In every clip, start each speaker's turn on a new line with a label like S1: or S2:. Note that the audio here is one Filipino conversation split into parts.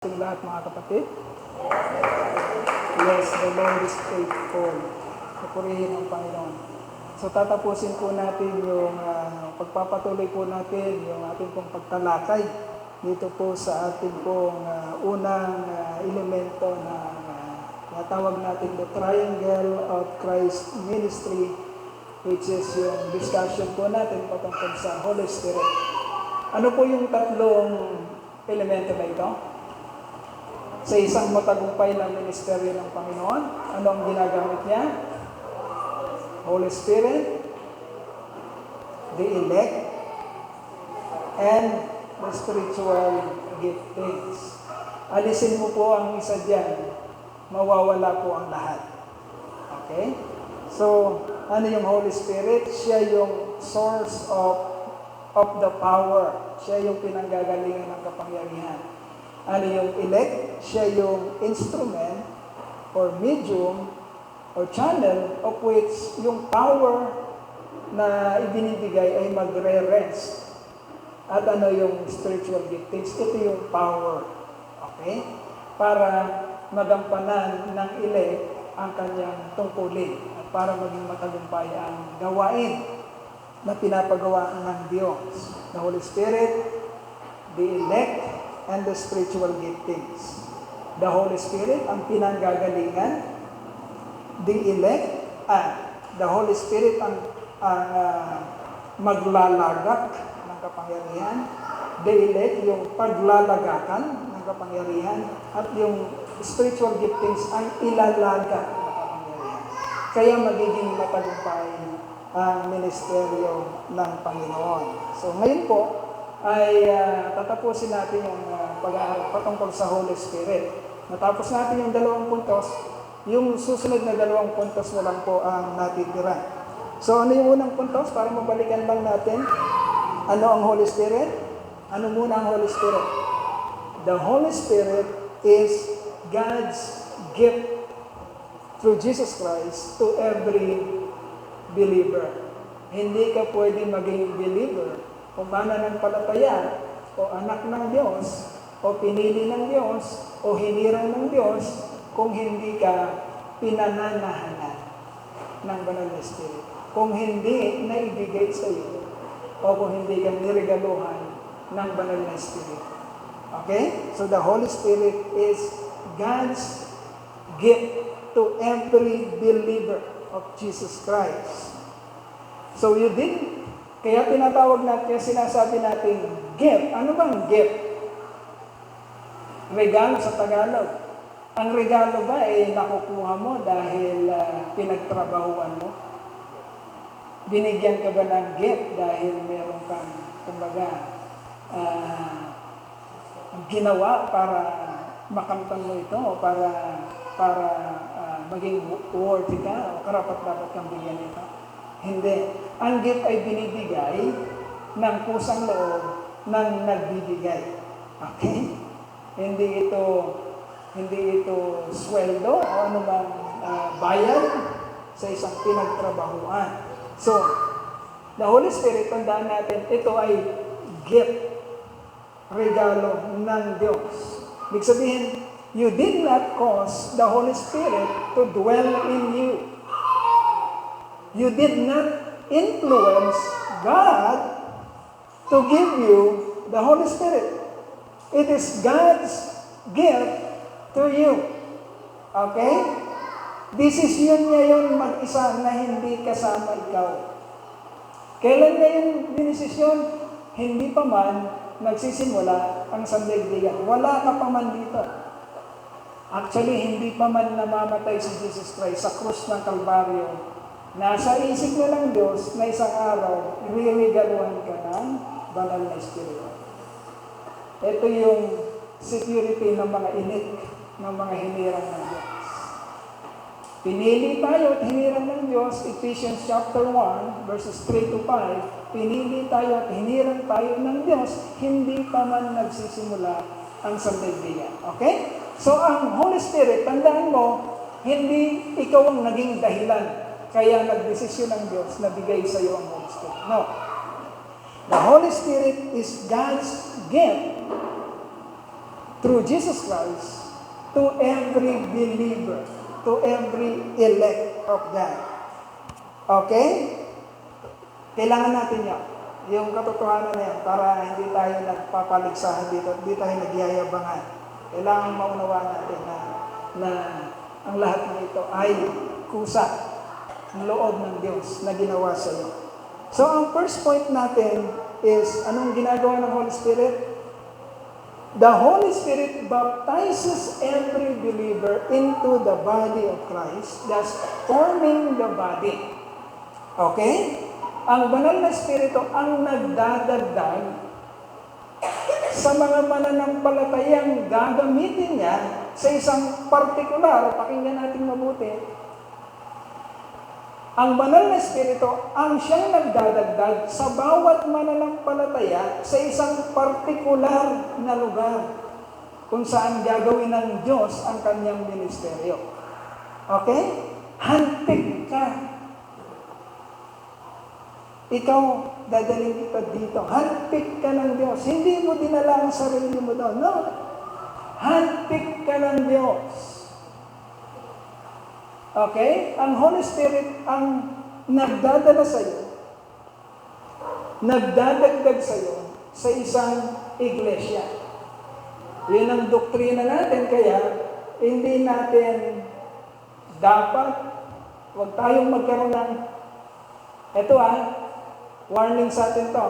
S1: Ating lahat mga kapatid. Yes, the Lord is faithful. Papurihin ang Panginoon. So tatapusin po natin yung pagpapatuloy po natin yung ating pong pagtalakay dito po sa ating pong unang elemento na natawag natin the Triangle of Christ Ministry, which is yung discussion po natin patungkol sa Holy Spirit. Ano po yung tatlong elemento na ito? Sa isang matagumpay na ministeryo ng Panginoon, ano ang ginagamit niya? Holy Spirit, the elect, and the spiritual giftings. Alisin mo po ang isa dyan, mawawala po ang lahat. Okay? So, ano yung Holy Spirit? Siya yung source of the power. Siya yung pinanggagalingan ng kapangyarihan. Ano yung elect? Siya yung instrument or medium or channel of which yung power na ibinibigay ay magre-rest. At ano yung spiritual giftings? Ito yung power. Okay? Para magampanan ng elect ang kanyang tungkulin at para maging matagumpay ang gawain na pinapagawa ng Diyos. The Holy Spirit, the elect, and the spiritual giftings. The Holy Spirit, ang pinanggagalingan. The elect, the Holy Spirit, ang maglalagak ng kapangyarihan. The elect, yung paglalagakan ng kapangyarihan. At yung spiritual giftings, ang ilalagak ng kapangyarihan. Kaya magiging matagumpay ang ministeryo ng Panginoon. So ngayon po, ay tatapusin natin yung pag-aaral patungkol sa Holy Spirit. Matapos natin yung 2 puntos, yung susunod na 2 puntos na lang po ang natitira. So ano yung unang puntos? Para mabalikan lang natin, ano ang Holy Spirit? Ano muna ang Holy Spirit? The Holy Spirit is God's gift through Jesus Christ to every believer. Hindi ka pwede maging believer o mananampalataya, o anak ng Diyos, o pinili ng Diyos, o hinirang ng Diyos, kung hindi ka pinananahanan ng Banal na Espiritu. Kung hindi naibigay sa iyo, o kung hindi ka niregaluhan ng Banal na Espiritu. Okay? So the Holy Spirit is God's gift to every believer of Jesus Christ. So kaya tinatawag natin, sinasabi natin, gift. Ano bang gift? Regalo sa Tagalog. Ang regalo ba ay nakukuha mo dahil pinagtrabahuan mo? Binigyan ka ba ng gift dahil meron kang, kumbaga, ginawa para makamtan mo ito o para maging worthy ka o karapat-dapat kang bigyan ito? Hindi. Ang gift ay binibigay ng kusang loob ng nagbibigay. Okay? Hindi ito sweldo o anumang bayad sa isang pinagtrabahuan. So, the Holy Spirit, tandaan natin, ito ay gift, regalo ng Diyos. Ibig sabihin, you did not cause the Holy Spirit to dwell in you. You did not influence God to give you the Holy Spirit. It is God's gift to you. Okay? Desisyon niya yun mag-isa na hindi kasama ikaw. Kailan niya yung dinesisyon? Hindi pa man nagsisimula ang sandaigdigan. Wala ka pa man dito. Actually, hindi pa man namamatay si Jesus Christ sa krus ng Kalbaryo. Nasa isip na lang Diyos na isang araw, iriregaluhan ka ng Banal na Espiritu. Ito yung security ng mga inik, ng mga hinirang ng Diyos. Pinili tayo at hinirang ng Diyos, Ephesians chapter 1, verses 3 to 5, pinili tayo at hinirang tayo ng Diyos, hindi pa man nagsisimula ang sandaigdigan. Okay? So ang Holy Spirit, tandaan mo, hindi ikaw ang naging dahilan kaya nagdesisyon ng Diyos na bigay sa iyo ang Holy Spirit. No. The Holy Spirit is God's gift through Jesus Christ to every believer, to every elect of God. Okay? Kailangan natin yan. Yung katotohanan na yan para hindi tayo nagpapaligsahan dito, hindi tayo nagyayabangan. Kailangan maunawaan natin na ang lahat ng ito ay kusa ng loob ng Diyos na ginawa sa iyo. So, ang first point natin is, anong ginagawa ng Holy Spirit? The Holy Spirit baptizes every believer into the body of Christ, thus forming the body. Okay? Ang banal na Espiritu ang nagdadagdag sa mga mananampalatayang gagamitin niya sa isang partikular, pakinggan natin mabuti, ang banal na Espiritu ang siyang nagdadagdag sa bawat mananampalataya sa isang partikular na lugar kung saan gagawin ng Diyos ang kanyang ministeryo. Okay? Handpick ka. Ikaw, dadaling kita dito. Handpick ka ng Diyos. Hindi mo dinala ang sarili mo doon. No. Handpick ka ng Diyos. Okay? Ang Holy Spirit ang nagdadala sa iyo, nagdadagdag sa iyo sa isang iglesia. Yun ang doktrina natin, kaya hindi natin dapat, huwag tayong magkaroon ng, warning sa atin to.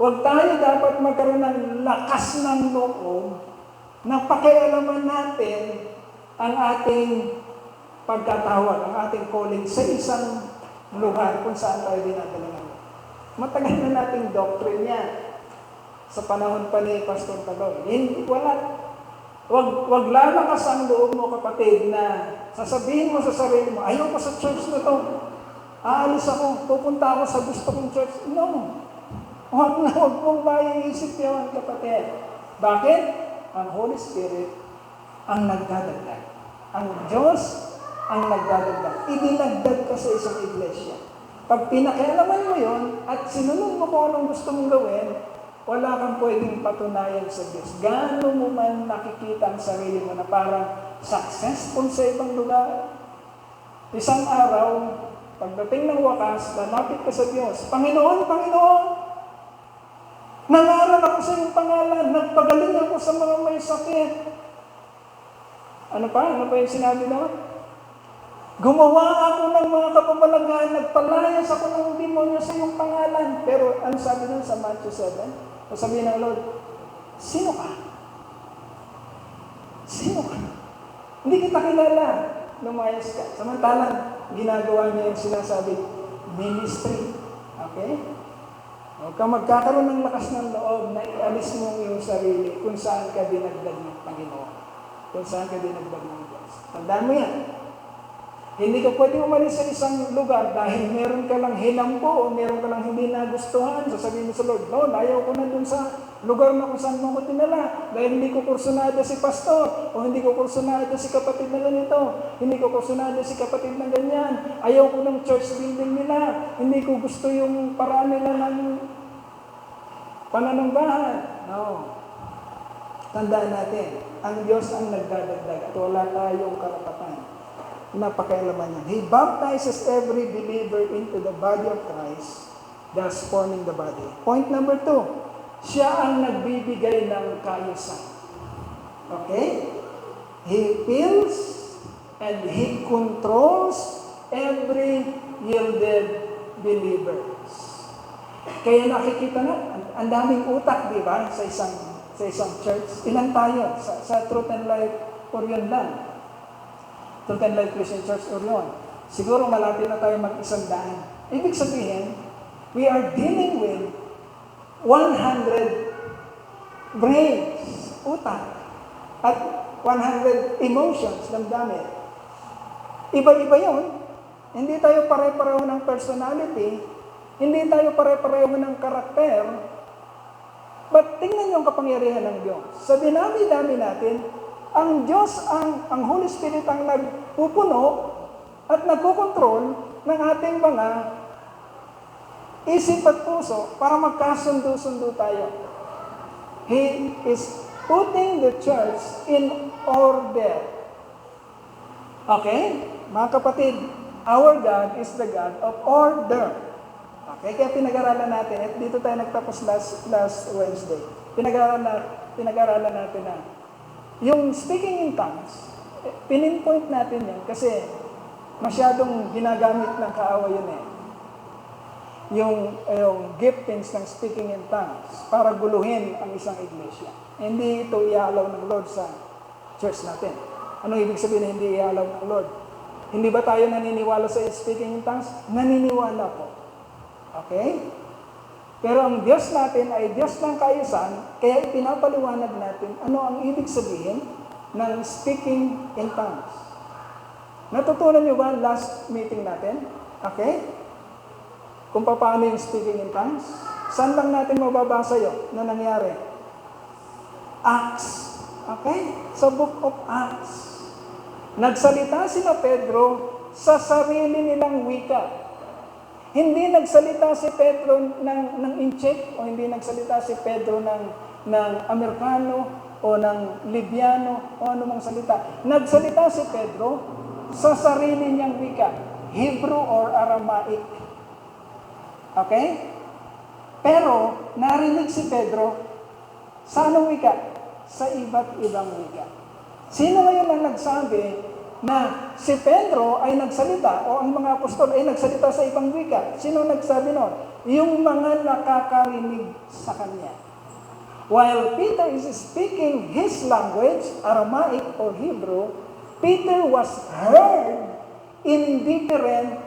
S1: Huwag tayo dapat magkaroon ng lakas ng loob na pakialaman natin ang ating pagkatawag, ang ating calling sa isang lugar kung saan tayo dinadala natin. Matagal na nating doctrine yan. Sa panahon pa ni Pastor Tagoy. Wag lalakas ang loob mo, kapatid, na sasabihin mo sa sarili mo, ayaw ko sa church na to. Aalis ako, pupunta ako sa gusto kong church. No. Huwag mong maiisip yun, kapatid. Bakit? Ang Holy Spirit ang nagdadagdag. Ang Diyos ang nagdadagdag. Idinagdag ka sa isang iglesia. Pag pinakialaman mo yun at sinunod mo kung anong gusto mong gawin, wala kang pwedeng patunayan sa Diyos. Gaano mo man nakikita ang sarili mo na parang successful sa ibang lugar. Isang araw, pagdating ng wakas, lalapit ka sa Diyos. Panginoon, Panginoon, nangaral ako sa iyong pangalan, nagpagaling ako sa mga may sakit. Ano pa yung sinabi naman? Gumawa ako ng mga kapabalagahan, nagpalayas ako ng demonyo sa iyong pangalan. Pero ano sabi nun sa Matthew 7? O sabihin ng Lord, sino ka? Sino ka? Hindi kita kilala. Lumayas ka. Samantalang, ginagawa niya yung sinasabi, ministry. Okay? Huwag ka magkakaroon ng lakas ng loob na ialis mo yung sarili kung saan ka dinagdag ng Panginoon. Kung saan ka dinagdag ng Diyos. Tandaan mo yan. Hindi ka pwede umalis sa isang lugar dahil meron ka lang hinampo o meron ka lang hindi nagustuhan. Sasabihin mo sa Lord, Lord, ayaw ko na dun sa lugar na kung saan mo ko tinala. Dahil hindi ko kursunada si pastor o hindi ko kursunada si kapatid na ganito. Hindi ko kursunada si kapatid na ganyan. Ayaw ko ng church building nila. Hindi ko gusto yung paraan nila ng pananambahan. No. Tandaan natin, ang Diyos ang nagdadagdag at wala tayong karapatan na pakialaman niya. He baptizes every believer into the body of Christ, thus forming the body. Point number 2, siya ang nagbibigay ng kaayusan. Okay? He fills and He controls every yielded believers. Kaya nakikita na, ang daming utak, di ba, sa isang church. Ilan tayo? Sa Truth and Life, Orion lang. Truth and Life Christian Church Orion. Siguro malapit na tayo mag-100. Ibig sabihin, we are dealing with 100 brains, utak, at 100 emotions, damdamin. Iba-iba yun. Hindi tayo pare-pareho ng personality, hindi tayo pare-pareho ng karakter, but tingnan yung kapangyarihan ng Diyos. Sa dinami-dami natin, ang Diyos, ang Holy Spirit ang nagpupuno at nagkokontrol ng ating mga isip at puso para magkasundo-sundo tayo. He is putting the church in order. Okay? Mga kapatid, our God is the God of order. Okay? Kaya pinag-aralan natin, at dito tayo nagtapos last Wednesday. Pinag-aralan natin na yung speaking in tongues, pininpoint natin yan kasi masyadong ginagamit ng kaawa yun eh. Yung giftings ng speaking in tongues para guluhin ang isang iglesia. Hindi ito iaalaw ng Lord sa church natin. Anong ibig sabihin na hindi iaalaw ng Lord? Hindi ba tayo naniniwala sa speaking in tongues? Naniniwala po. Okay? Pero ang Diyos natin ay Diyos ng kaayusan, kaya ipinapaliwanag natin ano ang ibig sabihin ng speaking in tongues. Natutunan niyo ba last meeting natin? Okay? Kung paano yung speaking in tongues? Saan lang natin mababasa yun na nangyari? Acts. Okay? Sa book of Acts. Nagsalita sila Pedro sa sarili nilang wika. Hindi nagsalita si Pedro ng Inchik o hindi nagsalita si Pedro ng Amerikano o ng Libyano o anumang salita. Nagsalita si Pedro sa sarili niyang wika, Hebrew or Aramaic. Okay? Pero narinig si Pedro sa anong wika? Sa iba't ibang wika. Sino ngayon ang nagsabi na si Pedro ay nagsalita o ang mga apostol ay nagsalita sa ibang wika? Sino nagsabi noon? Yung mga nakakarinig sa kanya. While Peter is speaking his language, Aramaic or Hebrew, Peter was heard in different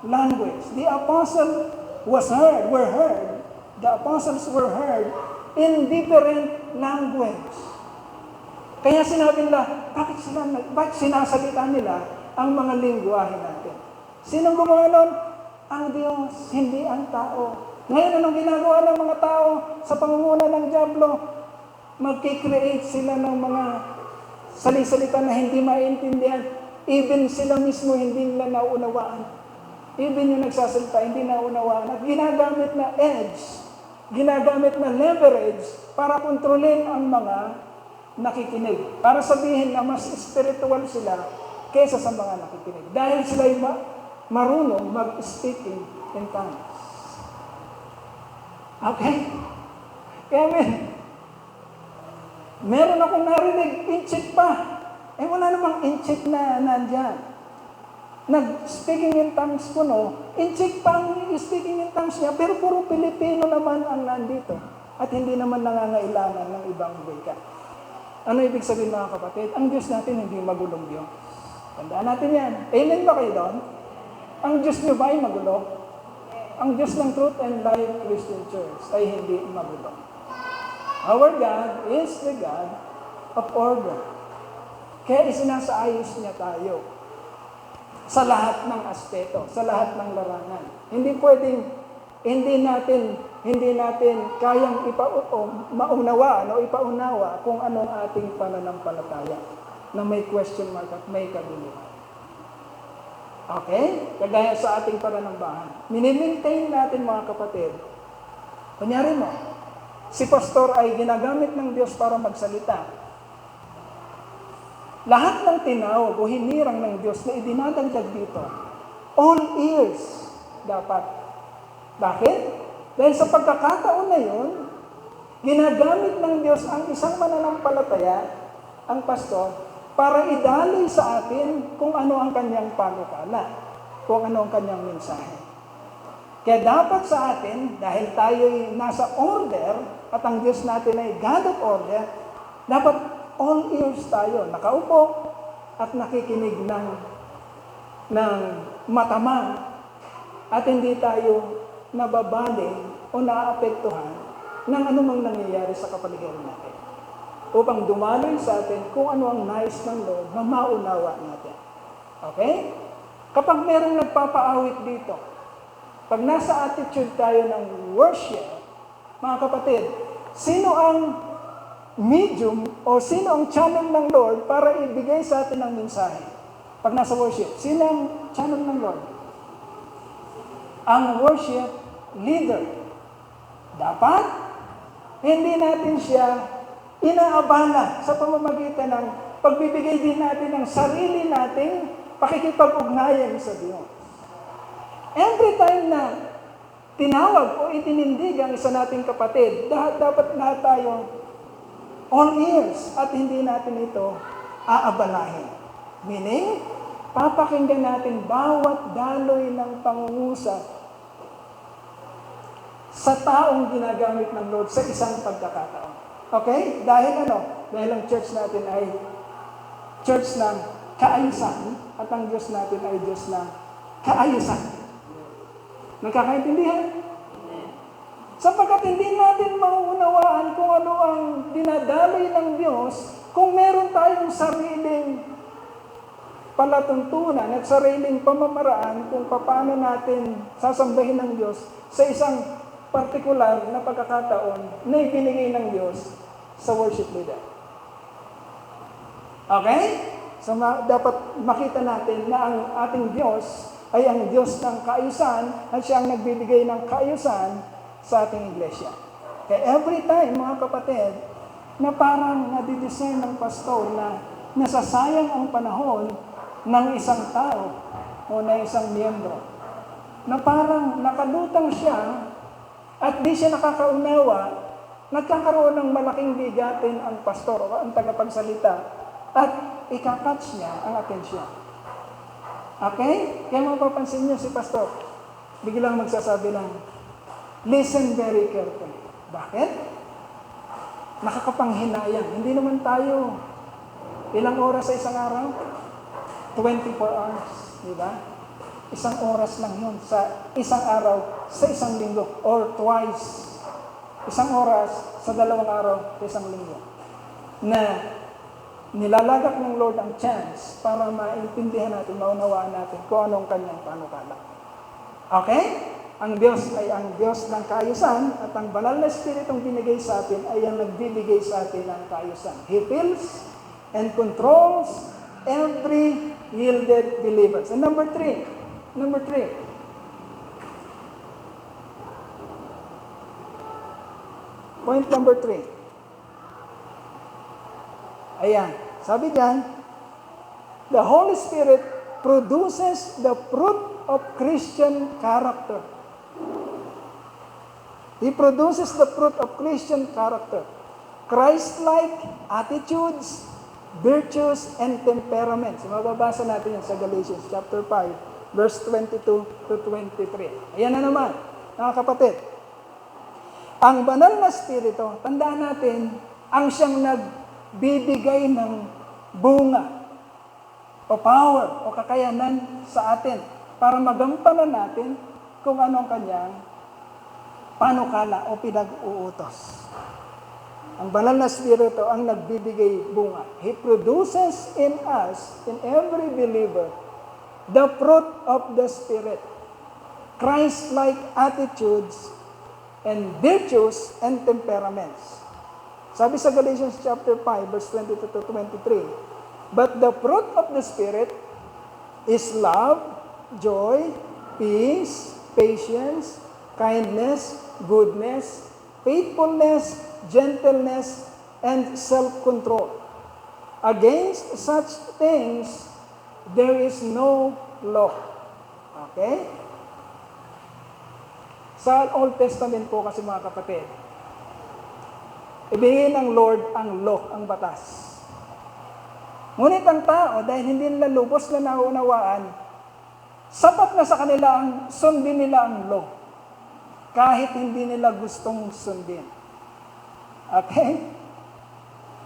S1: language. The apostles were heard. The apostles were heard in different language. Kaya sinabi nila, bakit sinasalita nila ang mga lingwahe natin? Sinong gumawa nun? Ang Diyos, hindi ang tao. Ngayon, anong ginagawa ng mga tao sa pangunguna ng dyablo? Magkikreate sila ng mga salisalita na hindi maintindihan. Even sila mismo hindi nila naunawaan. Even yung nagsasalita, hindi naunawaan. At ginagamit na edge, ginagamit na leverage para kontrolin ang mga nakikinig. Para sabihin na mas spiritual sila kaysa sa mga nakikinig. Dahil sila marunong mag-speaking in tongues. Okay? Kaya meron akong narinig, inchik pa. Wala namang inchik na nandyan. Nag-speaking in tongues po, no? Inchik pa ang speaking in tongues niya, pero puro Pilipino naman ang nandito. At hindi naman nangangailangan ng ibang wika. Ano ibig sabihin mga kapatid? Ang Diyos natin hindi magulong Diyos. Tandaan natin yan. Amen ba kayo doon? Ang Diyos niyo ba ay magulo? Ang Diyos ng Truth and Life Christian Church ay hindi magulo. Our God is the God of order. Kaya isinasaayos niya tayo sa lahat ng aspeto, sa lahat ng larangan. Hindi pwedeng, hindi natin kayang maunawa o ipaunawa kung anong ating pananampalataya na may question mark at may kabuluhan. Okay? Kagaya sa ating pananambahan. Minimaintain natin mga kapatid. Kunyari mo, si pastor ay ginagamit ng Diyos para magsalita. Lahat ng tinawag o hinirang ng Diyos na idinadagdag dito, all ears dapat. Bakit? Dahil sa pagkakataon na yun, ginagamit ng Diyos ang isang mananampalataya, ang pastor, para idaloy sa atin kung ano ang kanyang panukala, kung ano ang kanyang mensahe. Kaya dapat sa atin, dahil tayo'y nasa order, at ang Diyos natin ay God of order, dapat all ears tayo, nakaupo, at nakikinig ng matamang, at hindi tayo nababaling o naaapektuhan ng anumang nangyayari sa kapaligiran natin. Upang dumaloy sa atin kung ano ang nais ng Lord na maunawa natin. Okay? Kapag merong nagpapaawit dito, pag nasa attitude tayo ng worship, mga kapatid, sino ang medium o sino ang channel ng Lord para ibigay sa atin ang mensahe? Pag nasa worship, sino ang channel ng Lord? Ang worship leader. Dapat, hindi natin siya inaabala sa pamamagitan ng pagbibigay din natin ng sarili nating pakikipag-ugnayan sa Diyos. Every time na tinawag o itinindig ang isa nating kapatid, dapat lahat tayo all ears at hindi natin ito aabalahin. Meaning, papakinggan natin bawat daloy ng pangungusap sa taong ginagamit ng Lord sa isang pagkakataon. Okay? Dahil Dahil ang church natin ay church ng kaayusan at ang Diyos natin ay Diyos ng kaayusan. Nagkakaintindihan? Sapagkat hindi natin mauunawaan kung ano ang dinadaloy ng Diyos kung meron tayong sariling palatuntunan at sariling pamamaraan kung paano natin sasambahin ng Diyos sa isang partikular na pagkakataon na ibinigay ng Diyos sa worship leader. Okay? So dapat makita natin na ang ating Diyos ay ang Diyos ng kaayusan at siya ang nagbibigay ng kaayusan sa ating iglesia. Kaya every time, mga kapatid, na parang nadidiscern ng pastor na nasasayang ang panahon ng isang tao o ng isang miyembro, na parang nakalutang siya at di siya nakakaunawa, nagkakaroon ng malaking bigatin ang pastor o ang tagapagsalita at ikakatch niya ang atensyon. Okay? Kaya mapapansin niyo si pastor, biglang magsasabi lang, listen very carefully. Bakit? Nakakapanghinayang. Hindi naman tayo ilang oras sa isang araw? 24 hours. Di ba? Isang oras lang yun sa isang araw, sa isang linggo. Or twice. Isang oras sa 2 araw sa isang linggo. Na nilalagak ng Lord ang chance para maintindihan natin, maunawaan natin kung anong kanyang panukala. Okay? Ang Diyos ay ang Diyos ng kaayusan at ang banal na Espiritong binigay sa atin ay ang nagbibigay sa atin ng kaayusan. He fills and controls every yielded believer. And number three. Point number 3. Ayan. Sabi diyan, the Holy Spirit produces the fruit of Christian character. He produces the fruit of Christian character. Christ-like attitudes, virtues, and temperaments. Mababasa natin yan sa Galatians chapter 5, verse 22 to 23. Ayan na naman, mga kapatid. Ang banal na Espiritu, tandaan natin, ang siyang nagbibigay ng bunga o power o kakayanan sa atin para magampanan natin kung anong kanyang panukala o pinag-uutos. Ang banal na Espiritu ang nagbibigay bunga. He produces in us, in every believer, the fruit of the Spirit. Christ-like attitudes and virtues and temperaments. Sabi sa Galatians chapter 5, verse 22 to 23, but the fruit of the Spirit is love, joy, peace, patience, kindness, goodness, faithfulness, gentleness, and self-control. Against such things, there is no law. Okay? Sa Old Testament po kasi mga kapatid, ibigay ng Lord ang law, ang batas. Ngunit ang tao, dahil hindi nila lubos na naunawaan, sapat na sa kanila ang sundin nila ang law. Kahit hindi nila gustong sundin. Okay?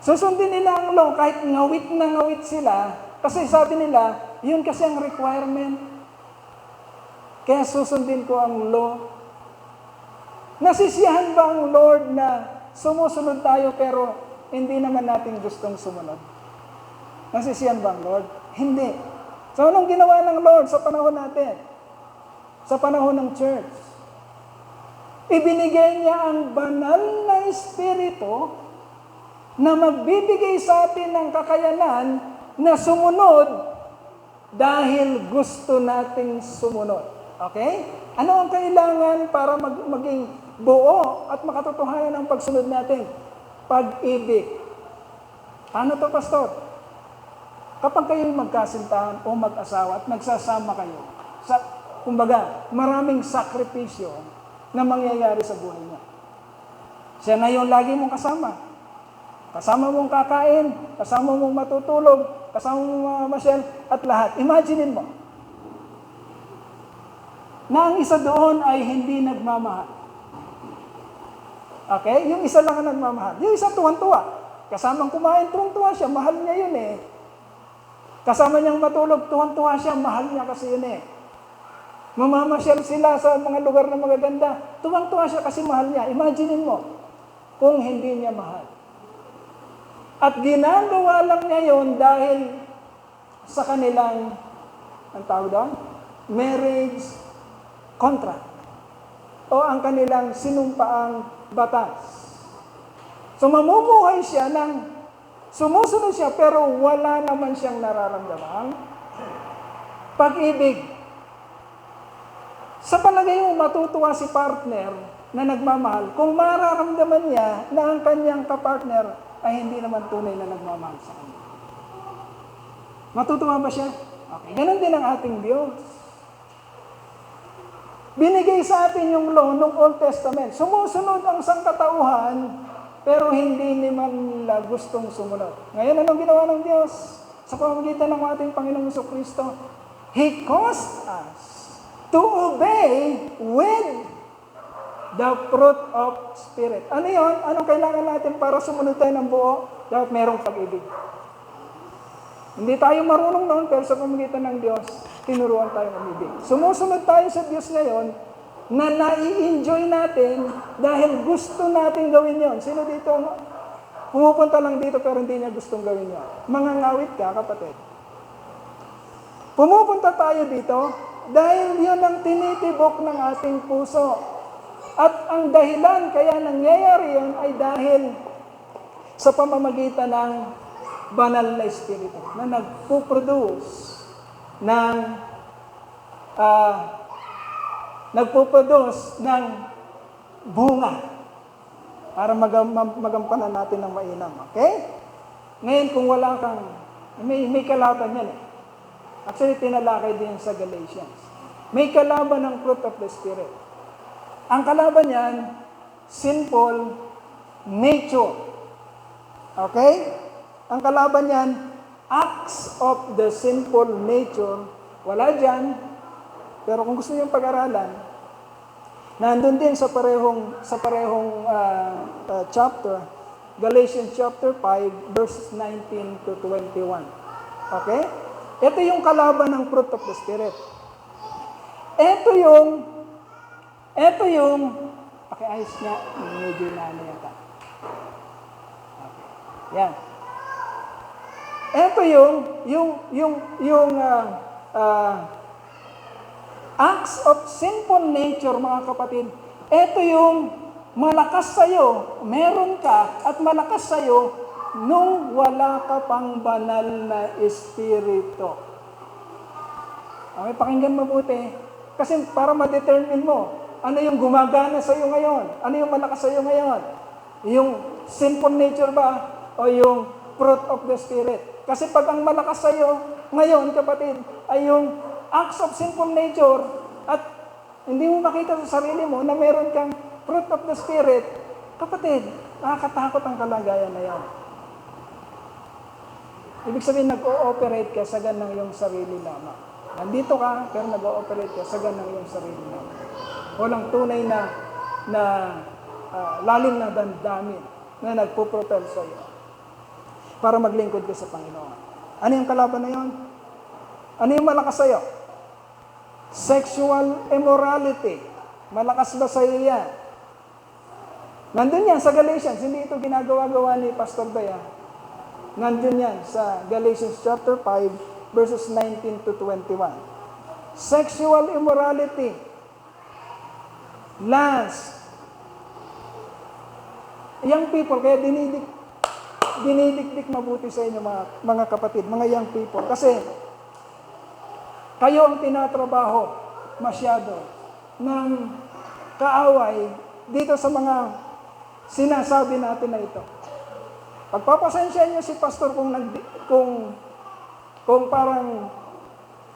S1: Susundin nila ang law kahit ngawit na ngawit sila. Kasi sabi nila, yun kasi ang requirement. Kaya susundin ko ang law. Nasisiyahan ba ang Lord na sumusunod tayo pero hindi naman natin gustong sumunod? Nasisiyahan ba ang Lord? Hindi. So anong ginawa ng Lord sa panahon natin? Sa panahon ng church? Ibinigay niya ang banal na Espiritu na magbibigay sa atin ng kakayanan na sumunod dahil gusto nating sumunod. Okay? Ano ang kailangan para maging buo at makatotohanan ang pagsunod natin? Pag-ibig. Paano to, pastor? Kapag kayo'y magkasintahan o mag-asawa at nagsasama kayo, kumbaga, maraming sakripisyo na mangyayari sa buhay niya. Siya na yung lagi mong kasama. Kasama mong kakain, kasama mong matutulog, kasama mong mamasyal, at lahat. Imaginein mo, na ang isa doon ay hindi nagmamahal. Okay? Yung isa lang ang nagmamahal. Yung isa tuwan-tuwa. Kasamang kumain, tuwang-tuwa siya. Mahal niya yun eh. Kasama niyang matulog, tuwang-tuwa siya. Mahal niya kasi yun eh. Mamamasyal sila sa mga lugar na magaganda. Tuwang-tuwa siya kasi mahal niya. Imaginein mo, kung hindi niya mahal. At ginagawa lang niya yun dahil sa kanilang, ang tawag doon, marriage contract. O ang kanilang sinumpaang batas. So mamumuhay siya ng sumusunod siya pero wala naman siyang nararamdamang pag-ibig. Sa palagay mo, matutuwa si partner na nagmamahal kung mararamdaman niya na ang kanyang kapartner ay hindi naman tunay na nagmamahal sa kanya. Matutuwa ba siya? Okay. Ganon din ang ating Diyos. Binigay sa atin yung law ng Old Testament. Sumusunod ang sangkatauhan, pero hindi naman nila gustong sumunod. Ngayon, anong ginawa ng Diyos? Sa pamamagitan ng ating Panginoong Jesucristo, He caused us to obey with the fruit of Spirit. Ano yun? Anong kailangan natin para sumunod tayo ng buo? Dapat merong pag-ibig. Hindi tayo marunong noon, pero sa pamamagitan ng Diyos, tinuruan tayo umibig. Sumusunod tayo sa Diyos ngayon na nai-enjoy natin dahil gusto natin gawin yon. Sino dito pumupunta lang dito pero hindi niya gustong gawin yon? Mangangawit ka, kapatid. Pumupunta tayo dito dahil yun ang tinitibok ng ating puso. At ang dahilan kaya nangyayari yan ay dahil sa pamamagitan ng banal na espiritu na nagpo-produce ng bunga para magampanan natin ng mainam. Okay? Ngayon, kung wala kang, may kalaban yan eh. Actually, tinalakay din sa Galatians. May kalaban ng fruit of the Spirit. Ang kalaban yan, sinful nature. Okay? Ang kalaban yan, acts of the sinful nature. Wala dyan. Pero kung gusto niyong pag-aralan, nandun din sa parehong chapter, Galatians chapter 5, verses 19 to 21. Okay? Ito yung kalaban ng fruit of the Spirit. Ito yung, pakiayos nga, medyo na yata. Okay. Yan. Ito yung acts of sinful nature, mga kapatid. Ito yung malakas sa'yo, meron ka, at malakas sa'yo nung wala ka pang banal na espiritu. Okay, pakinggan mabuti. Kasi para ma-determine mo, ano yung gumagana sa'yo ngayon? Ano yung malakas sa'yo ngayon? Yung sinful nature ba? O yung fruit of the Spirit? Kasi pag ang malakas sa'yo ngayon, kapatid, ay yung acts of sinful nature at hindi mo makita sa sarili mo na meron kang fruit of the Spirit, kapatid, nakakatakot ang kalagayan na yan. Ibig sabihin, nag-ooperate ka sa ganang yung sarili lamang. Nandito ka, pero nag-ooperate ka sa ganang yung sarili lamang. Walang tunay na lalim na damdamin na nagpo-propel sa iyo para maglingkod ka sa Panginoon. Ano yung kalaban na yon? Ano yung malakas sa iyo? Sexual immorality. Malakas ba sa iyo yan? Nandun yan sa Galatians. Hindi ito ginagawa-gawa ni Pastor Daya. Nandun yan sa Galatians chapter 5, verses 19 to 21. Sexual immorality. Lust. Young people, kaya dinidikdik mabuti sa inyo mga kapatid, mga young people. Kasi kayo ang tinatrabaho masyado ng kaaway dito sa mga sinasabi natin na ito. Pagpapasensya niyo si pastor kung parang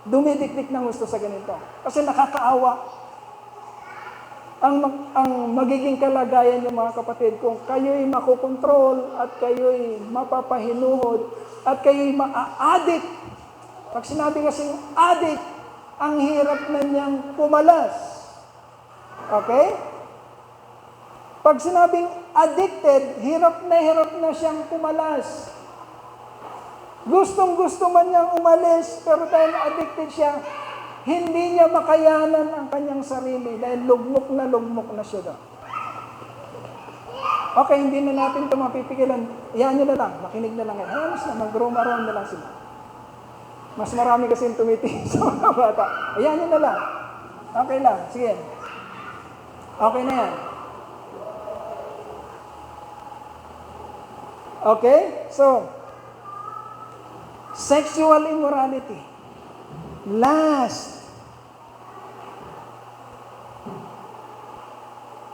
S1: dumidikdik ng gusto sa ganito. Kasi nakakaawa ang magiging kalagayan niyo mga kapatid kung kayo'y makokontrol at kayo'y mapapahinuhod at kayo'y maa-addict. Pag sinabi kasing addict, ang hirap na niyang pumalas. Okay? Pag sinabing addicted, hirap na siyang pumalas. Gustong-gusto man niyang umalis, pero dahil addicted siya, hindi niya makayanan ang kanyang sarili dahil lugmok na siya doon. Okay, hindi na natin ito mapipigilan. Iyan nyo na lang, makinig na lang. Hayaan na, mag-roam around na lang sila. Mas marami kasi tumitingin sa mga bata. Iyan nyo na lang. Okay lang, sige. Okay na yan. Okay, so, sexual immorality. Lust,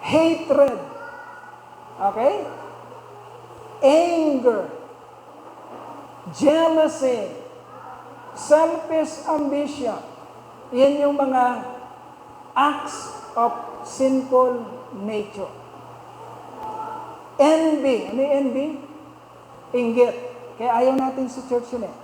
S1: hatred, okay? Anger, jealousy, selfish ambition. Yan yung mga acts of sinful nature. Envy. Ano yung envy? Inggit. Kaya ayaw natin sa church yun eh.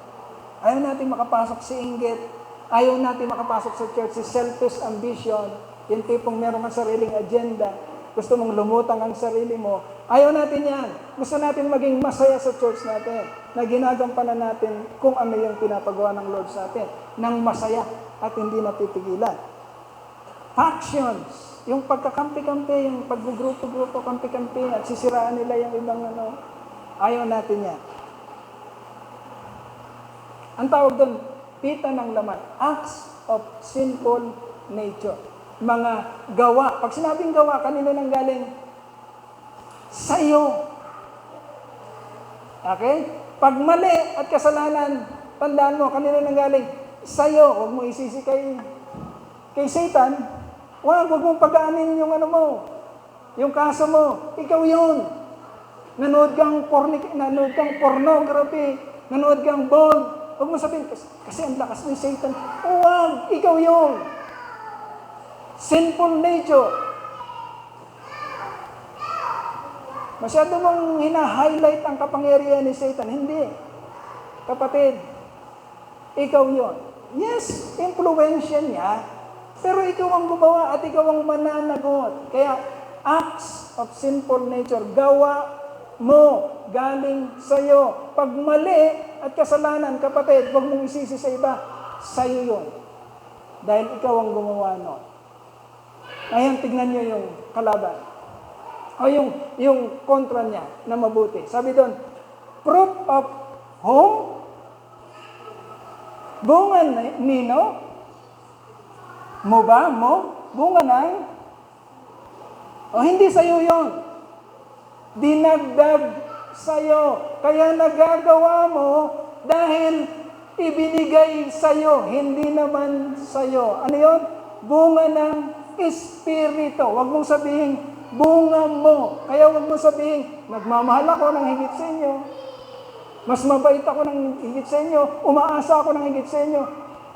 S1: Ayaw natin makapasok si inggit. Ayaw natin makapasok sa church si selfish ambition. Yung tipong meron kang sariling agenda. Gusto mong lumutang ang sarili mo. Ayaw natin yan. Gusto natin maging masaya sa church natin. Na ginagampanan natin kung ano yung pinapagawa ng Lord sa atin. Nang masaya at hindi napipigilan. Factions. Yung pagkakampi-kampi, yung paggugrupo-grupo, kampi-kampi, at sisiraan nila yung ibang ano. Ayaw natin yan. Ang tawag doon, pita ng laman. Acts of sinful nature. Mga gawa. Pag sinabing gawa, kanino nang galing? Sa'yo. Okay? Pag mali at kasalanan, tandaan mo, kanino nang galing? Sa'yo. Huwag mo isisi kay Satan. Huwag mong pagaanin yung ano mo. Yung kaso mo. Ikaw yun. Nanood kang pornography. Nanood kang bold. Huwag mo sabihin, kasi ang lakas ni Satan. Huwag, ikaw yun. Sinful nature. Masyado mong hina-highlight ang kapangyarihan ni Satan. Hindi. Kapatid, ikaw yun. Yes, influensya niya, pero ikaw ang gumawa at ikaw ang mananagot. Kaya, acts of sinful nature, gawa mo, galing sa'yo. Pag mali at kasalanan, kapatid, huwag mong isisi sa iba. Sa'yo yun. Dahil ikaw ang gumawa nun. Ngayon, tignan nyo yung kalaban. O yung kontra niya na mabuti. Sabi doon, fruit of whom? Bunga nino? Mo ba? Mo? Bunga ng? O hindi sa'yo yun. Dinagdag sa'yo. Kaya nagagawa mo dahil ibinigay sa'yo, hindi naman sa'yo. Ano yun? Bunga ng Espiritu. Huwag mong sabihin, bunga mo. Kaya huwag mong sabihin, nagmamahal ako ng higit sa inyo. Mas mabait ako ng higit sa inyo. Umaasa ako ng higit sa inyo.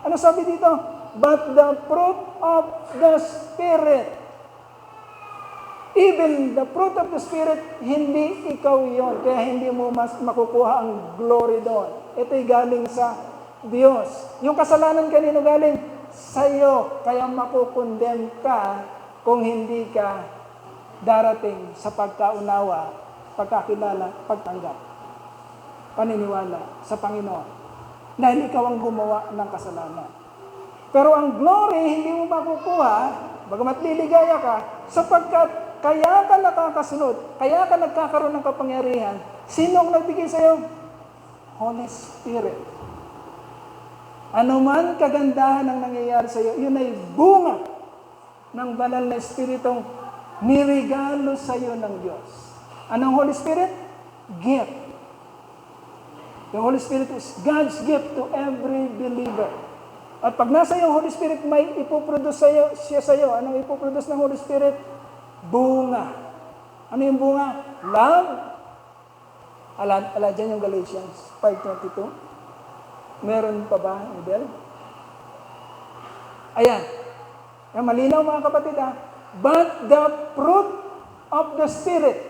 S1: Ano sabi dito? But the fruit of the Spirit. Even the fruit of the Spirit, hindi ikaw yon. Kaya hindi mo mas makukuha ang glory doon. Ito'y galing sa Diyos. Yung kasalanan kanino galing? Sa'yo. Kaya makukondem ka kung hindi ka darating sa pagkaunawa, pagkakilala, pagtanggap, paniniwala sa Panginoon. Dahil ikaw ang gumawa ng kasalanan. Pero ang glory, hindi mo makukuha, bagamat liligaya ka, sapagkat kaya ka nakakasunod, kaya ka nagkakaroon ng kapangyarihan. Sino ang nagbigay sa'yo? Holy Spirit. Ano man kagandahan ang nangyayari sa'yo, yun ay bunga ng banal na Espiritong nirigalo sa'yo ng Diyos. Anong Holy Spirit? Gift. The Holy Spirit is God's gift to every believer. At pag nasa iyo Holy Spirit, may ipoproduce siya sa'yo. Anong ipoproduce ng Holy Spirit? Bunga. Ano yung bunga? Love, Ala dyan yung Galatians 5:22. Meron pa ba, Abel? Ayan. Malinaw mga kapatid ha. But the fruit of the Spirit.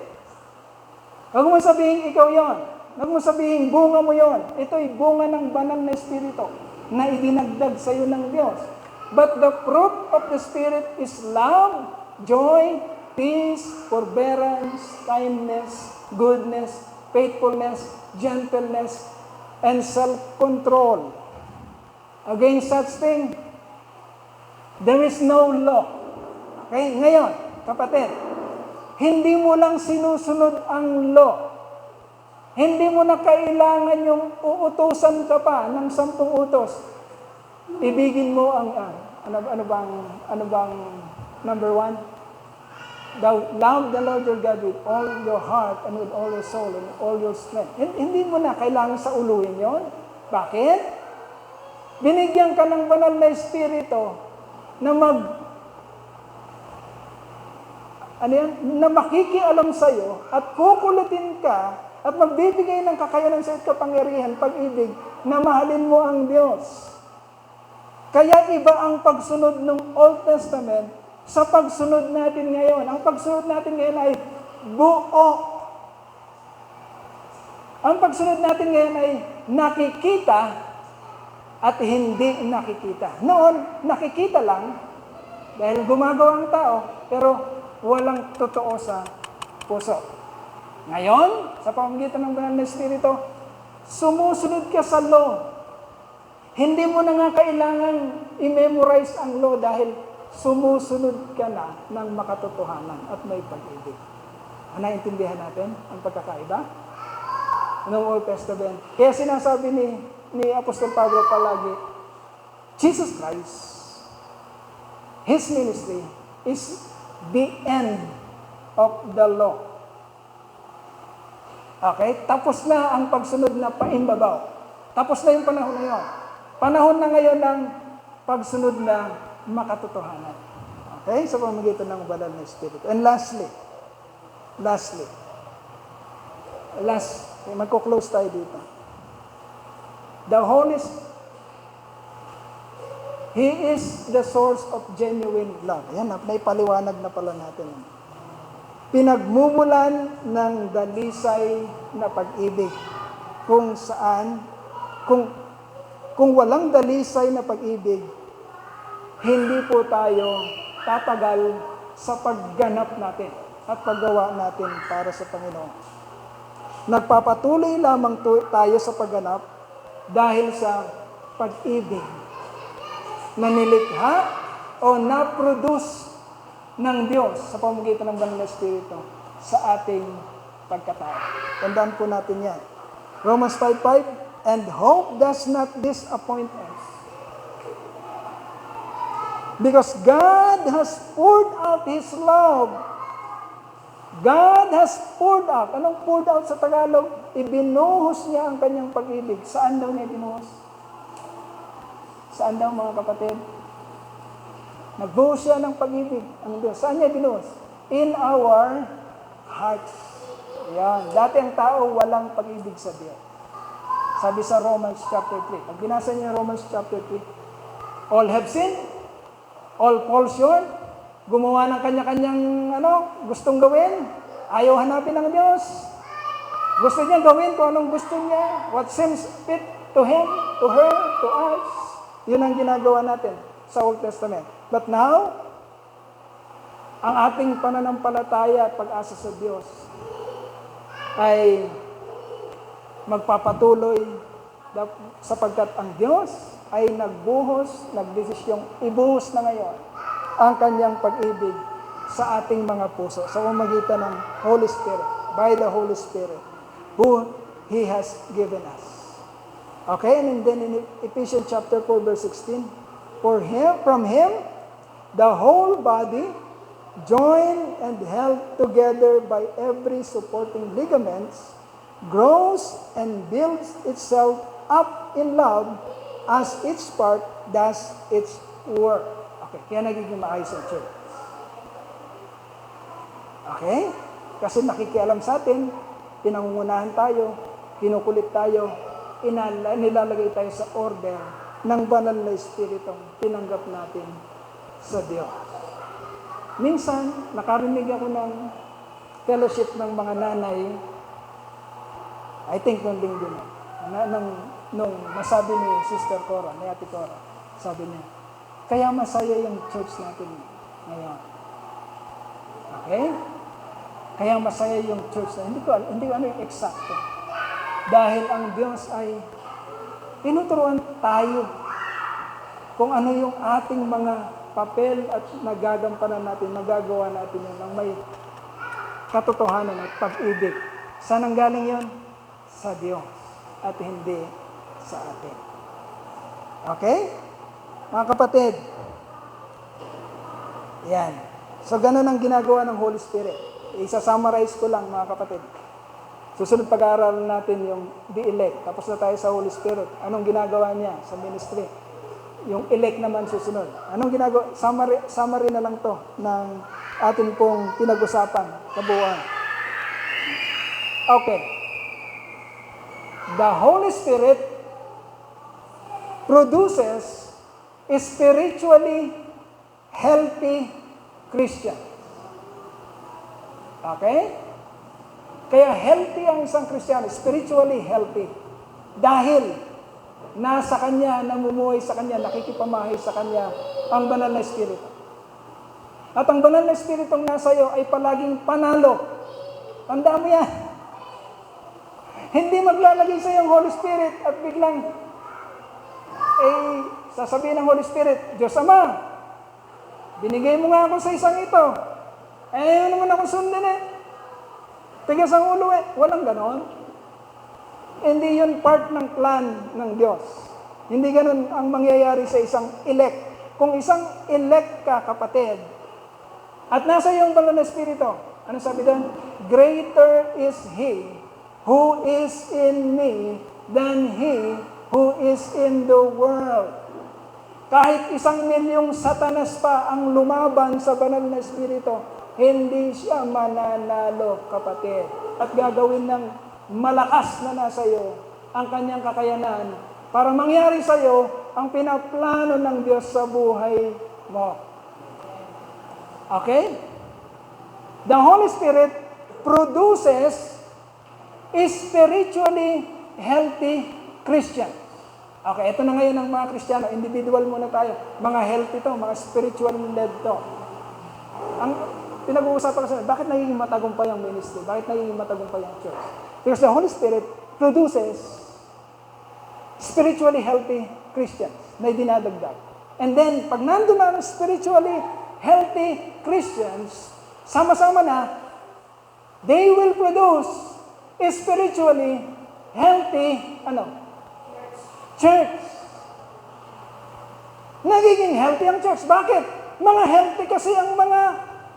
S1: Huwag mo sabihin ikaw yon. Huwag mo sabihin bunga mo yon. Ito'y bunga ng banal na Espiritu na idinagdag sa iyo ng Diyos. But the fruit of the Spirit is love, joy, peace, forbearance, kindness, goodness, faithfulness, gentleness, and self-control. Against such thing, there is no law. Okay? Ngayon, kapatid, hindi mo lang sinusunod ang law. Hindi mo na kailangan yung uutusan ka pa ng 10 utos. Ibigin mo ang, ano bang number 1? Love the Lord your God with all your heart and with all your soul and all your strength. Hindi mo na kailangan sa uluhin yon. Bakit? Binigyan ka ng banal na Espiritu na na makikialam sa iyo at kukulitin ka at magbibigay ng kakayanan sa iyo kapangyarihan, pag-ibig, na mahalin mo ang Diyos. Kaya iba ang pagsunod ng Old Testament sa pagsunod natin ngayon. Ang pagsunod natin ngayon ay buo. Ang pagsunod natin ngayon ay nakikita at hindi nakikita. Noon, nakikita lang dahil gumagawa ang tao, pero walang totoo sa puso. Ngayon, sa pamamagitan ng banal na Espiritu, sumusunod ka sa law. Hindi mo na nga kailangan i-memorize ang law dahil sumusunod ka na ng makatotohanan at may pag-ibig. Naintindihan natin ang pagkakaiba ng Old Testament. Kaya sinasabi ni Apostol Pablo palagi, Jesus Christ, His ministry is the end of the law. Okay? Tapos na ang pagsunod na paimbabaw. Tapos na yung panahon na yun. Panahon na ngayon ng pagsunod na makatotohanan. Okay? Sa pamamagitan ng banal na Espiritu. And lastly, magko-close tayo dito. The Holy Spirit, He is the source of genuine love. Ayan, may paliwanag na pala natin. Pinagmumulan ng dalisay na pag-ibig. Kung saan, kung walang dalisay na pag-ibig, hindi po tayo tatagal sa pagganap natin at paggawa natin para sa Panginoon. Nagpapatuloy lamang tayo sa pagganap dahil sa pag-ibig na nilikha o na-produce ng Diyos sa pamamagitan ng banal na Espiritu sa ating pagkatao. Tandaan po natin yan. Romans 5:5, and hope does not disappoint us. Because God has poured out His love. God has poured out. Anong poured out sa Tagalog? Ibinuhos niya ang kanyang pag-ibig. Saan daw niya binuhos? Saan daw mga kapatid? Nagbuhos siya ng pag-ibig ang Diyos. Saan niya binuhos? In our hearts. Yan. Dati ang tao walang pag-ibig sa Diyos. Sabi sa Romans chapter 3. Pag binasa niyo Romans chapter 3, all have sinned, all fall short, gumawa ng kanya-kanyang gustong gawin, ayaw hanapin ng Diyos. Gusto niya gawin kung anong gusto niya, what seems fit to him, to her, to us. Yun ang ginagawa natin sa Old Testament. But now, ang ating pananampalataya at pag-asa sa Diyos ay magpapatuloy sapagkat ang Diyos ay nagdesisyong ibuhos na ngayon ang kanyang pag-ibig sa ating mga puso sa pamamagitan ng Holy Spirit, by the Holy Spirit, who He has given us. Okay, and then in Ephesians chapter 4, verse 16, from Him, the whole body, joined and held together by every supporting ligaments, grows and builds itself up in love as each part does its work. Okay, kaya nagiging maayos ang church. Okay? Kasi nakikialam sa atin pinangungunahan tayo, kinukulit tayo, nilalagay tayo sa order ng banal na Espiritong tinanggap natin sa Diyos. Minsan, nakarinig ako ng fellowship ng mga nanay, I think nung linggo nung masabi ni Sister Cora, ni Ate Cora, sabi niya, kaya masaya yung church natin ngayon. Okay? Kaya masaya yung church na, hindi ko ano yung eksakto. Dahil ang Diyos ay tinuturuan tayo kung ano yung ating mga papel at nagagampanan natin, magagawa natin yun ng may katotohanan at pag-ibig. Saan ang galing yun? Sa Diyos at hindi sa atin. Okay? Mga kapatid, yan. So, ganun ang ginagawa ng Holy Spirit. Isa-summarize ko lang, mga kapatid. Susunod pag-aaral natin yung the elect. Tapos na tayo sa Holy Spirit. Anong ginagawa niya sa ministry? Yung elect naman susunod. Anong ginagawa? Summary na lang to ng atin pong pinag-usapan kabuuan. Okay. The Holy Spirit produces spiritually healthy Christians. Okay? Kaya healthy ang isang Kristiyano, spiritually healthy. Dahil nasa Kanya, namumuhay sa Kanya, nakikipamahay sa Kanya ang banal na Espiritu. At ang banal na Espiritong nasa iyo ay palaging panalo. Tanda mo yan. Hindi maglalagay sa iyo ang Holy Spirit at biglang sasabihin ng Holy Spirit, Diyos Ama, binigay mo nga ako sa isang ito. Ayaw naman ako sundin Tigas ang ulo Walang ganon. Hindi yun part ng plan ng Diyos. Hindi ganon ang mangyayari sa isang elect. Kung isang elect ka, kapatid, at nasa iyong banal na Espiritu, ano sabi doon? Greater is He who is in me than he who is in the world. Kahit 1,000,000 satanas pa ang lumaban sa banal na Espiritu, hindi siya mananalo, kapatid. At gagawin ng malakas na nasa iyo ang kanyang kakayanan para mangyari sa iyo ang pinaplano ng Diyos sa buhay mo. Okay? The Holy Spirit produces spiritually healthy Christians. Okay, ito na ngayon ang mga Kristiyano. Individual muna tayo. Mga healthy to, mga spiritual led to. Ang pinag-uusapan kasi, bakit nagiging matagumpay ang ministry? Bakit nagiging matagumpay ang church? Because the Holy Spirit produces spiritually healthy Christians na dinadagdag. And then, pag nandun na ang spiritually healthy Christians, sama-sama na, they will produce spiritually healthy, church. Nagiging healthy ang church. Bakit? Mga healthy kasi ang mga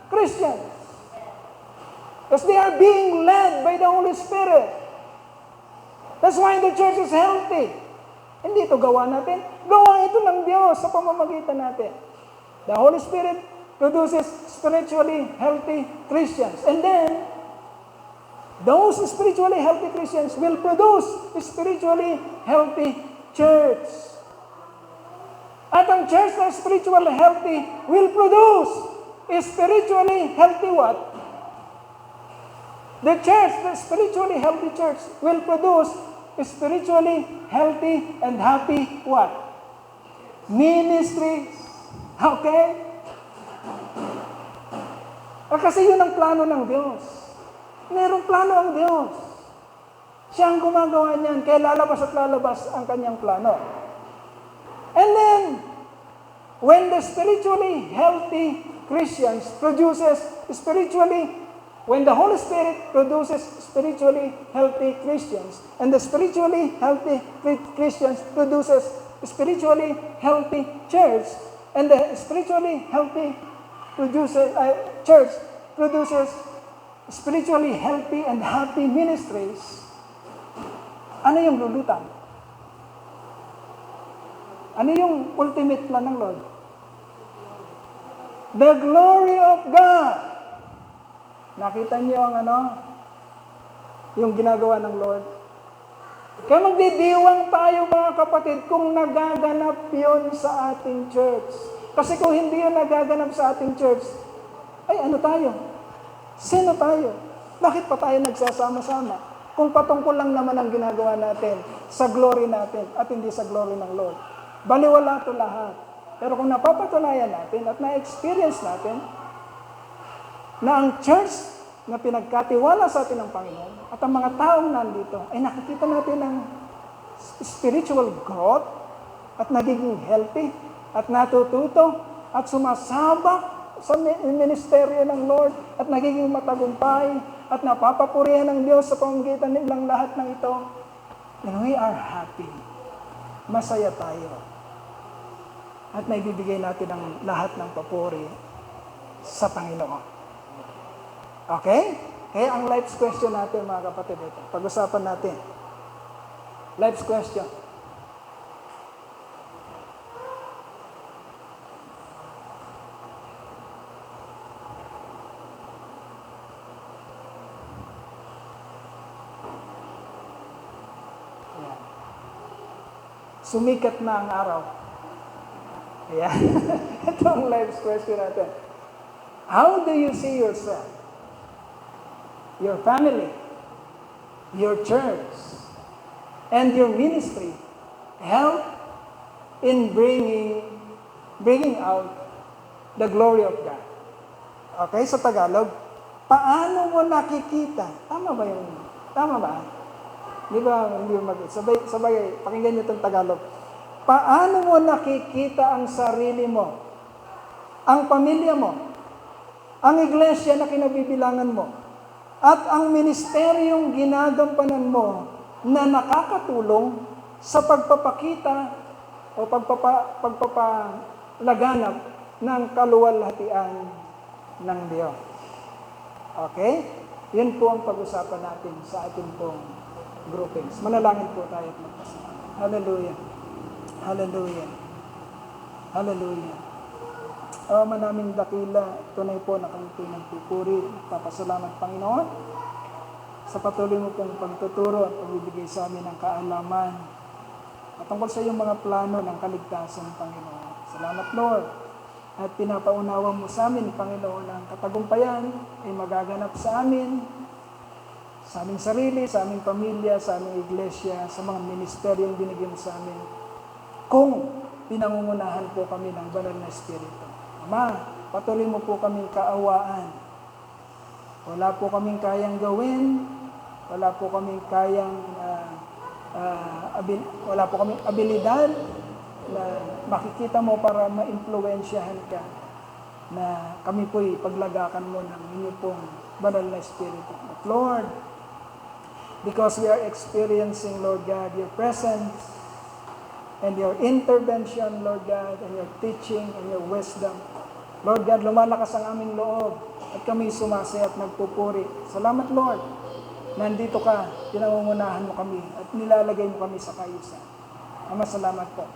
S1: Christians. Because they are being led by the Holy Spirit. That's why the church is healthy. Hindi ito gawa natin. Gawa ito ng Diyos sa pamamagitan natin. The Holy Spirit produces spiritually healthy Christians. And then, those spiritually healthy Christians will produce spiritually healthy church. At ang church na spiritually healthy will produce spiritually healthy what? The church, the spiritually healthy church will produce spiritually healthy and happy what? Ministry. Okay? Kasi yun ang plano ng Diyos. Merong plano ang Diyos. Siya ang gumagawa niyan, kaya lalabas at lalabas ang kanyang plano. And then, when the spiritually healthy Christians when the Holy Spirit produces spiritually healthy Christians, and the spiritually healthy Christians produces spiritually healthy church, and the spiritually healthy church produces spiritually healthy and happy ministries, ano yung lulutan? Ano yung ultimate plan ng Lord? The glory of God. Nakita niyo ang yung ginagawa ng Lord. Kaya magdidiwang tayo mga kapatid kung nagaganap yun sa ating church. Kasi kung hindi yun nagaganap sa ating church, ay ano tayo? Sino tayo? Bakit pa tayo nagsasama-sama? Kung patungkol lang naman ang ginagawa natin sa glory natin at hindi sa glory ng Lord. Baliwala ito lahat. Pero kung napapatunayan natin at na-experience natin na ang church na pinagkatiwala sa atin ng Panginoon at ang mga taong nandito ay nakikita natin ang spiritual growth at nagiging healthy at natututo at sumasabak sa ministeryo ng Lord at nagiging matagumpay at napapapurihan ng Diyos sa pamamagitan nilang lahat ng ito. And we are happy. Masaya tayo. At naibibigay natin ang lahat ng papuri sa Panginoon. Okay? Kaya ang life's question natin, mga kapatid, ito. Pag-usapan natin. Life's question. Ayan. Sumikat na ang araw. Ayan. Ito ang life's question natin. How do you see yourself? Your family, your church, and your ministry help in bringing out the glory of God. Okay, sa Tagalog, paano mo nakikita? Tama ba? Di ba? Hindi sabay, pakinggan niyo itong Tagalog. Paano mo nakikita ang sarili mo, ang pamilya mo, ang iglesia na kinabibilangan mo, at ang ministeryong ginagampanan mo na nakakatulong sa pagpapakita o pagpapalaganap ng kaluwalhatian ng Diyos. Okay? Yun po ang pag-usapan natin sa ating pong groupings. Manalangin po tayo at magpasalamat. Hallelujah. Hallelujah. Hallelujah. O manaming dakila, tunay po na kami po ng pupuri. Papasalamat, Panginoon, sa patuloy mo pong pagtuturo at pagbibigay sa amin ng kaalaman patungkol sa iyong mga plano ng kaligtasan, Panginoon. Salamat, Lord. At pinapaunawa mo sa amin, Panginoon, ang katagumpayan ay magaganap sa amin, sa aming sarili, sa aming pamilya, sa aming iglesia, sa mga ministeryong binigyan sa amin, kung pinangungunahan po kami ng banal na Espiritu. Ama, patuloy mo po kaming kaawaan. Wala po kaming kayang gawin, wala po kaming wala po kaming abilidad na makikita mo para ma-impluwensyahan ka na kami po'y paglagakan mo ng inyo pong banal na Espiritu. But Lord, because we are experiencing, Lord God, your presence and your intervention, Lord God, and your teaching and your wisdom, Lord God, lumalakas ang aming loob at kami sumasaya at nagpupuri. Salamat, Lord. Nandito ka, pinangungunahan mo kami at nilalagay mo kami sa kaisa. Ama, salamat po.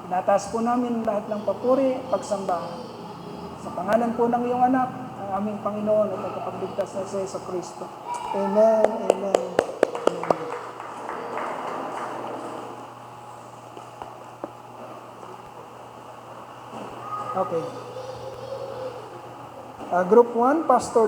S1: Tinataas po namin lahat ng papuri, pagsambahan. Sa pangalan po ng iyong anak, ang aming Panginoon at nagkapagligtas na sa Yesu Kristo. Amen, amen, amen. Okay. Group 1, Pastor